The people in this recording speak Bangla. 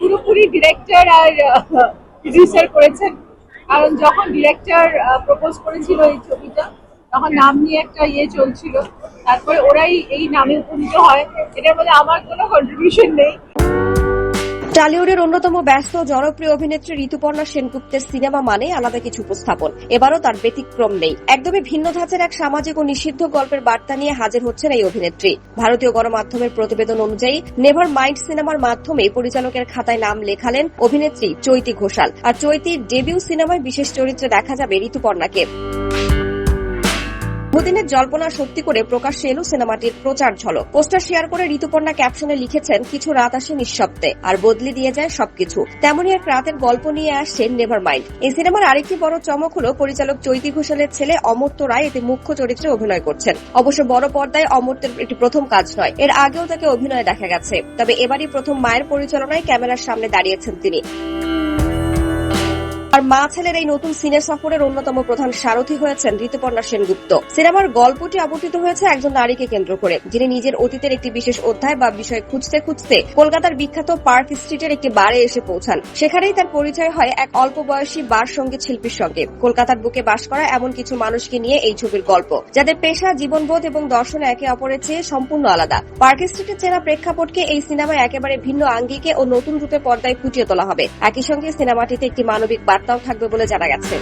পুরোপুরি ডিরেক্টর আর প্রডিউসার করেছেন। কারণ যখন ডিরেক্টর প্রপোজ করেছিল এই ছবিটা, তখন নাম নিয়ে একটা চলছিল, তারপরে ওরাই এই নামে উপনীত হয়। এটার মধ্যে আমার কোনো কন্ট্রিবিউশন নেই। টলিউডের অন্যতম ব্যস্ত জনপ্রিয় অভিনেত্রী ঋতুপর্ণা সেনগুপ্তের সিনেমা মানে আলাদা কিছু উপস্থাপন। এবারও তার ব্যতিক্রম নেই। একদমই ভিন্ন ধাঁচের এক সামাজিক ও নিষিদ্ধ গল্পের বার্তা নিয়ে হাজির হচ্ছেন এই অভিনেত্রী। ভারতীয় গণমাধ্যমের প্রতিবেদন অনুযায়ী নেভার মাইন্ড সিনেমার মাধ্যমে পরিচালকের খাতায় নাম লেখালেন অভিনেত্রী চৈতি ঘোষাল। আর চৈতির ডেবিউ সিনেমায় বিশেষ চরিত্রে দেখা যাবে ঋতুপর্ণাকে। বহুদিনের জল্পনা সত্যি করে প্রকাশ্যে এলো সিনেমাটির প্রচার ঝলক। পোস্টার শেয়ার করে ঋতুপর্ণা ক্যাপশনে লিখেছেন, কিছু রাত আসে নিঃশব্দে আর বদলে দিয়ে যায় সবকিছু। তেমনই এক রাতের গল্প নিয়ে আসছে নেভার মাইন্ড। এই সিনেমার আরেকটি বড় চমক হলো পরিচালক চৈতি ঘোষালের ছেলে অমর্ত্য রায় এতে মুখ্য চরিত্রে অভিনয় করছেন। অবশ্য বড় পর্দায় অমর্ত্যের এটি প্রথম কাজ নয়, এর আগেও তাকে অভিনয়ে দেখা গেছে। তবে এবারই প্রথম মায়ের পরিচালনায় ক্যামেরার সামনে দাঁড়িয়েছেন তিনি। আর মা ছেলের এই নতুন সিনে সফরের অন্যতম প্রধান সারথি হয়েছেন ঋতুপর্ণা সেনগুপ্ত। সিনেমার গল্পটি আবর্তিত হয়েছে একজন নারীকে কেন্দ্র করে, যিনি নিজের অতীতের একটি বিশেষ অধ্যায় বা বিষয় খুঁজতে খুঁজতে কলকাতার বিখ্যাত পার্ক স্ট্রিটের একটি বারে এসে পৌঁছান। সেখানেই তার পরিচয় হয় এক অল্প বয়সী বার সঙ্গীত শিল্পীর সঙ্গে। কলকাতার বুকে বাস করা এমন কিছু মানুষকে নিয়ে এই ছবির গল্প, যাদের পেশা, জীবনবোধ এবং দর্শন একে অপরের চেয়ে সম্পূর্ণ আলাদা। পার্ক স্ট্রিটের চেনা প্রেক্ষাপটকে এই সিনেমায় একেবারে ভিন্ন আঙ্গিকে ও নতুন রূপে পর্দায় ফুটিয়ে তোলা হবে। একই সঙ্গে সিনেমাটিতে একটি মানবিক বার্তাও থাকবে বলে জানা গেছে।